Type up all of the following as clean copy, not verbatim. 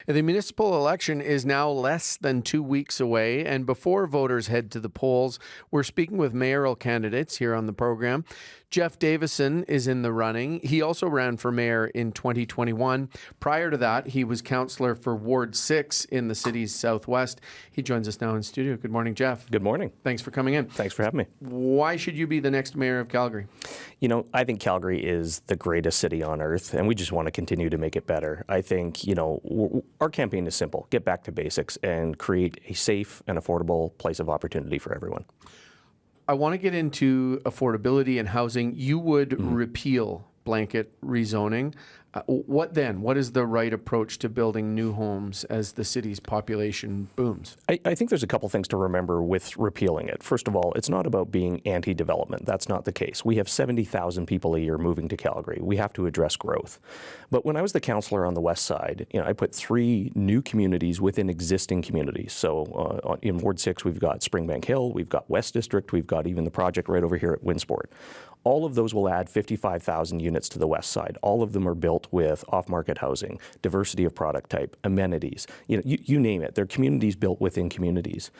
The municipal election is now less than 2 weeks away, and before voters head to the polls, we're speaking with mayoral candidates here on the program. Jeff Davison is in the running. He also ran for mayor in 2021. Prior to that, he was councillor for Ward 6 in the city's southwest. He joins us now in studio. Good morning, Jeff. Good morning. Thanks for coming in. Thanks for having me. Why should you be the next mayor of Calgary? You know, I think Calgary is the greatest city on earth, and we just want to continue to make it better. I think, our campaign is simple. Get back to basics and create a safe and affordable place of opportunity for everyone. I want to get into affordability and housing. You would repeal blanket rezoning. What then? What is the right approach to building new homes as the city's population booms? I think there's a couple things to remember with repealing it. First of all, it's not about being anti-development. That's not the case. We have 70,000 people a year moving to Calgary. We have to address growth. But when I was the councillor on the west side, I put 3 new communities within existing communities. So in Ward 6, we've got Springbank Hill, we've got West District, we've got even the project right over here at Winsport. All of those will add 55,000 units to the west side. All of them are built with off-market housing, diversity of product type, amenities. You name it. They're communities built within communities.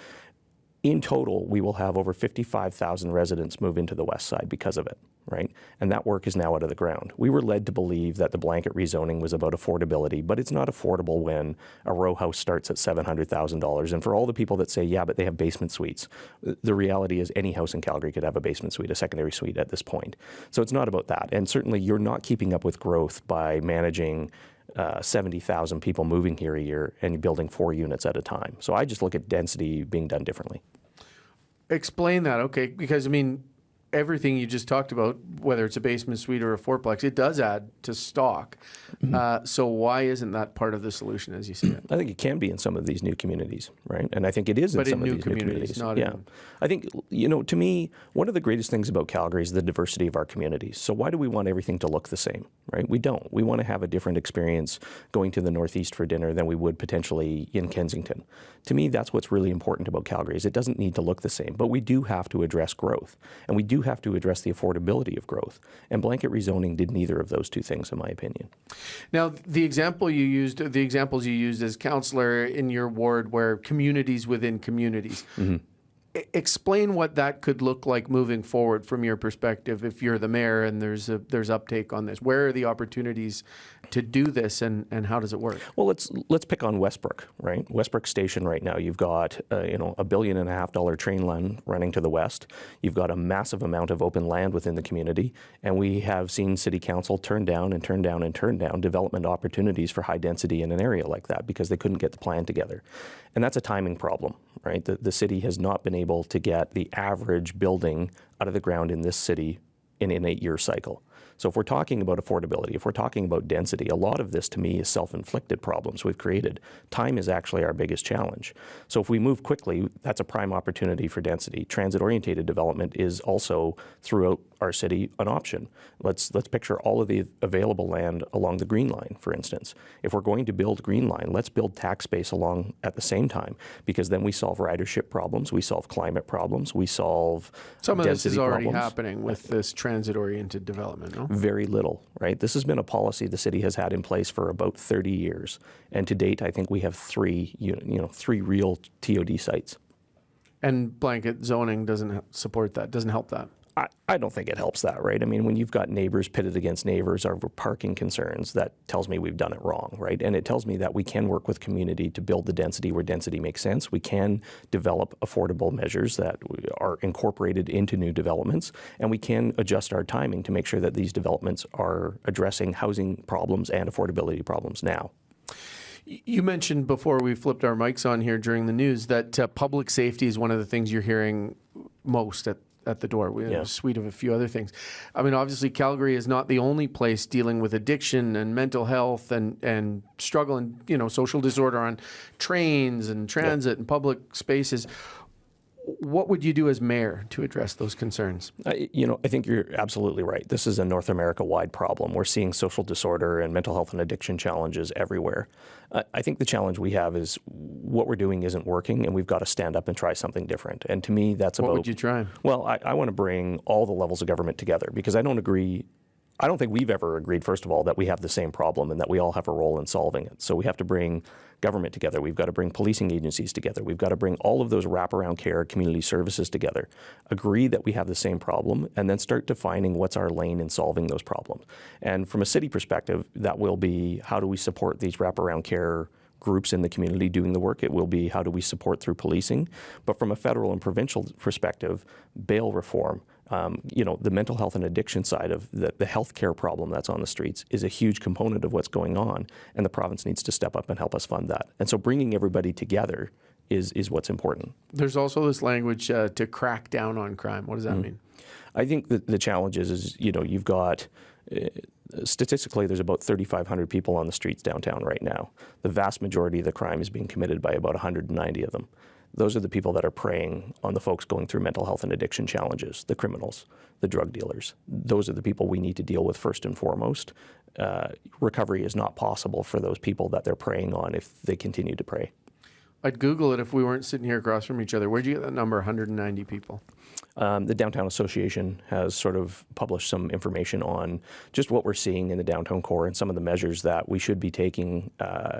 In total, we will have over 55,000 residents move into the west side because of it, right? And that work is now out of the ground. We were led to believe that the blanket rezoning was about affordability, but it's not affordable when a row house starts at $700,000. And for all the people that say, yeah, but they have basement suites, the reality is any house in Calgary could have a basement suite, a secondary suite at this point. So it's not about that. And certainly you're not keeping up with growth by managing 70,000 people moving here a year and building 4 units at a time. So I just look at density being done differently. Explain that, okay, because everything you just talked about, whether it's a basement suite or a fourplex, it does add to stock. So why isn't that part of the solution as you see it? I think it can be in some of these new communities, right? And I think it is in some of these new communities. Not in... I think, to me, one of the greatest things about Calgary is the diversity of our communities. So why do we want everything to look the same, right? We don't. We want to have a different experience going to the Northeast for dinner than we would potentially in Kensington. To me, that's what's really important about Calgary is it doesn't need to look the same, but we do have to address growth. And we do have to address the affordability of growth. And blanket rezoning did neither of those two things, in my opinion. Now, the examples you used as councillor in your ward were communities within communities. Explain what that could look like moving forward from your perspective if you're the mayor and there's uptake on this. Where are the opportunities to do this and how does it work? Well, let's pick on Westbrook, right? Westbrook Station right now, you've got $1.5 billion train line running to the west. You've got a massive amount of open land within the community, and we have seen City Council turn down development opportunities for high density in an area like that because they couldn't get the plan together. And that's a timing problem, right? The city has not been able to get the average building out of the ground in this city in an 8-year cycle. So if we're talking about affordability, if we're talking about density, a lot of this to me is self-inflicted problems we've created. Time is actually our biggest challenge. So if we move quickly, that's a prime opportunity for density. Transit-oriented development is also throughout our city an option. Let's picture all of the available land along the Green Line, for instance. If we're going to build Green Line, let's build tax space along at the same time, because then we solve ridership problems, we solve climate problems, we solve some of density this is already problems. Happening with this transit-oriented development, no? Very little, right? This has been a policy the city has had in place for about 30 years. And to date, I think we have 3 real TOD sites. And blanket zoning doesn't support that, doesn't help that. I don't think it helps that, right? I mean, when you've got neighbors pitted against neighbors over parking concerns, that tells me we've done it wrong, right? And it tells me that we can work with community to build the density where density makes sense. We can develop affordable measures that are incorporated into new developments, and we can adjust our timing to make sure that these developments are addressing housing problems and affordability problems now. You mentioned before we flipped our mics on here during the news that public safety is one of the things you're hearing most at the door. We have a suite of a few other things. I mean, obviously, Calgary is not the only place dealing with addiction and mental health and struggle and, social disorder on trains and transit and public spaces. What would you do as mayor to address those concerns? I think you're absolutely right. This is a North America-wide problem. We're seeing social disorder and mental health and addiction challenges everywhere. I think the challenge we have is what we're doing isn't working, and we've got to stand up and try something different. And to me, that's about... What would you try? Well, I want to bring all the levels of government together because I don't agree I don't think we've ever agreed, first of all, that we have the same problem and that we all have a role in solving it. So we have to bring government together. We've got to bring policing agencies together. We've got to bring all of those wraparound care community services together, agree that we have the same problem, and then start defining what's our lane in solving those problems. And from a city perspective, that will be how do we support these wraparound care groups in the community doing the work. It will be how do we support through policing. But from a federal and provincial perspective, bail reform, the mental health and addiction side of the healthcare problem that's on the streets is a huge component of what's going on, and the province needs to step up and help us fund that. And so bringing everybody together is what's important. There's also this language to crack down on crime. What does that mean? I think that the challenge is you've got statistically, there's about 3,500 people on the streets downtown right now. The vast majority of the crime is being committed by about 190 of them. Those are the people that are preying on the folks going through mental health and addiction challenges, the criminals, the drug dealers. Those are the people we need to deal with first and foremost. Recovery is not possible for those people that they're preying on if they continue to prey. I'd Google it if we weren't sitting here across from each other. Where'd you get that number, 190 people? The Downtown Association has sort of published some information on just what we're seeing in the downtown core and some of the measures that we should be taking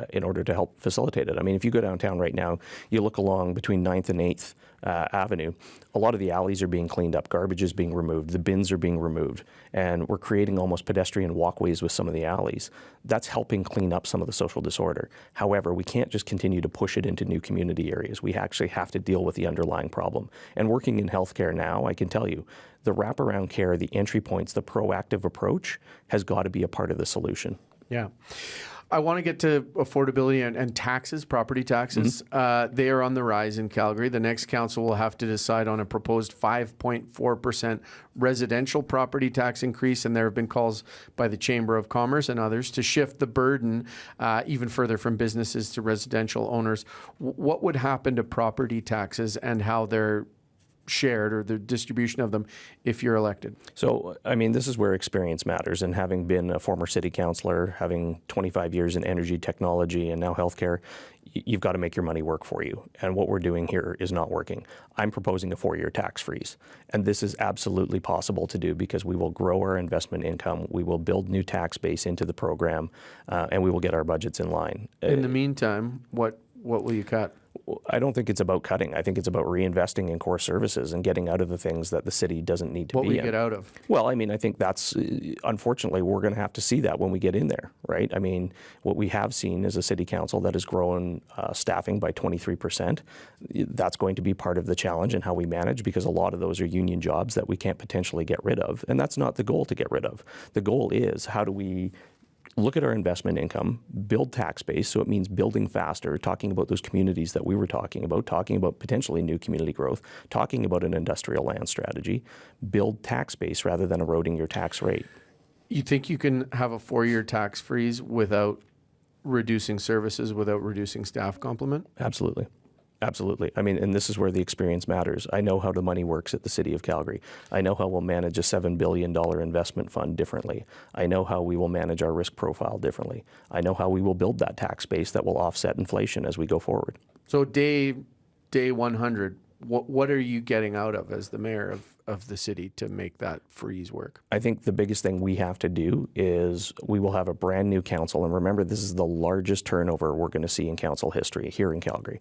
in order to help facilitate it. I mean, if you go downtown right now, you look along between 9th and 8th Avenue, a lot of the alleys are being cleaned up, garbage is being removed, the bins are being removed, and we're creating almost pedestrian walkways with some of the alleys. That's helping clean up some of the social disorder. However, we can't just continue to push it into new community areas. We actually have to deal with the underlying problem. And working in healthcare now, I can tell you, the wraparound care, the entry points, the proactive approach has got to be a part of the solution. Yeah. I want to get to affordability and taxes, property taxes. They are on the rise in Calgary. The next council will have to decide on a proposed 5.4% residential property tax increase, and there have been calls by the Chamber of Commerce and others to shift the burden even further from businesses to residential owners. What would happen to property taxes and how they're shared or the distribution of them if you're elected? So, I mean, this is where experience matters. And having been a former city councillor, having 25 years in energy technology and now healthcare, you've got to make your money work for you. And what we're doing here is not working. I'm proposing a 4-year tax freeze. And this is absolutely possible to do because we will grow our investment income, we will build new tax base into the program, and we will get our budgets in line. In the meantime, what will you cut? I don't think it's about cutting. I think it's about reinvesting in core services and getting out of the things that the city doesn't need to What be will you in. get out of? Well, I mean, I think that's, unfortunately, we're going to have to see that when we get in there, right? I mean, what we have seen is a city council that has grown staffing by 23%. That's going to be part of the challenge in how we manage because a lot of those are union jobs that we can't potentially get rid of. And that's not the goal to get rid of. The goal is how do we look at our investment income, build tax base, so it means building faster, talking about those communities that we were talking about potentially new community growth, talking about an industrial land strategy, build tax base rather than eroding your tax rate. You think you can have a 4-year tax freeze without reducing services, without reducing staff complement? Absolutely. Absolutely. I mean, and this is where the experience matters. I know how the money works at the City of Calgary. I know how we'll manage a $7 billion investment fund differently. I know how we will manage our risk profile differently. I know how we will build that tax base that will offset inflation as we go forward. So day 100, what are you getting out of as the mayor of the city to make that freeze work? I think the biggest thing we have to do is we will have a brand new council. And remember, this is the largest turnover we're going to see in council history here in Calgary.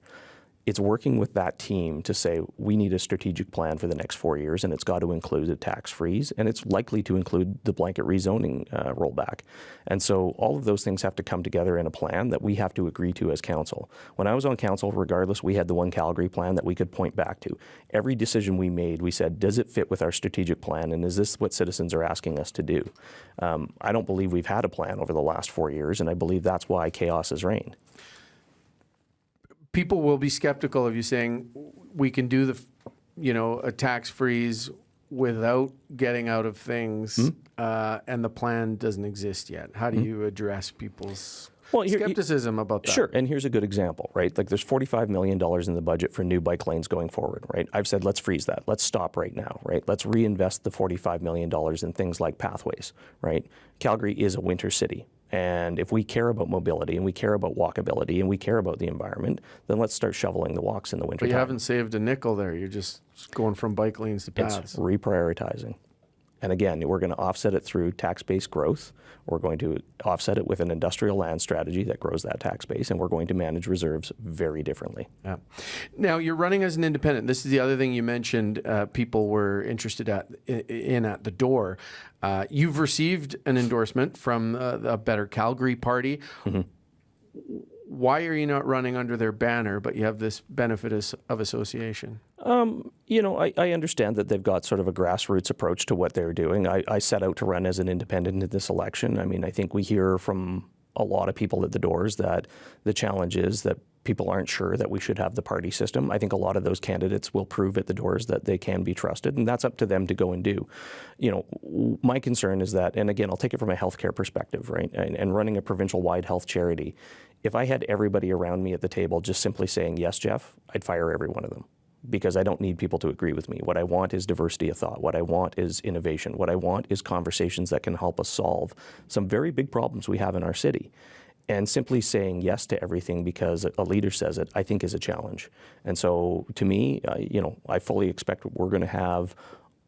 It's working with that team to say we need a strategic plan for the next 4 years, and it's got to include a tax freeze, and it's likely to include the blanket rezoning rollback. And so all of those things have to come together in a plan that we have to agree to as council. When I was on council, regardless, we had the One Calgary plan that we could point back to. Every decision we made, we said, does it fit with our strategic plan, and is this what citizens are asking us to do? I don't believe we've had a plan over the last 4 years, and I believe that's why chaos has reigned. People will be skeptical of you saying we can do a tax freeze without getting out of things, and the plan doesn't exist yet. How do you address people's skepticism about that? Sure, and here's a good example, right? Like there's $45 million in the budget for new bike lanes going forward, right? I've said let's freeze that. Let's stop right now, right? Let's reinvest the $45 million in things like pathways, right? Calgary is a winter city. And if we care about mobility and we care about walkability and we care about the environment, then let's start shoveling the walks in the winter. But you haven't saved a nickel there. You're just going from bike lanes to paths. It's reprioritizing. And again, we're going to offset it through tax-based growth. We're going to offset it with an industrial land strategy that grows that tax base, and we're going to manage reserves very differently. Yeah. Now, you're running as an independent. This is the other thing you mentioned people were interested in at the door. You've received an endorsement from the Better Calgary party. Mm-hmm. Why are you not running under their banner, but you have this benefit of association? I understand that they've got sort of a grassroots approach to what they're doing. I set out to run as an independent in this election. I mean, I think we hear from a lot of people at the doors that the challenge is that people aren't sure that we should have the party system. I think a lot of those candidates will prove at the doors that they can be trusted, and that's up to them to go and do. My concern is that, and again, I'll take it from a healthcare perspective, right? And running a provincial-wide health charity, if I had everybody around me at the table just simply saying, yes, Jeff, I'd fire every one of them, because I don't need people to agree with me. What I want is diversity of thought. What I want is innovation. What I want is conversations that can help us solve some very big problems we have in our city. And simply saying yes to everything because a leader says it, I think is a challenge. And so to me, I fully expect we're going to have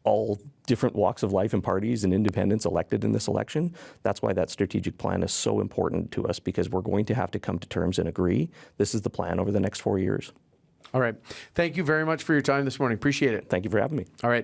all different walks of life and parties and independents elected in this election. That's why that strategic plan is so important to us, because we're going to have to come to terms and agree. This is the plan over the next 4 years. All right. Thank you very much for your time this morning. Appreciate it. Thank you for having me. All right.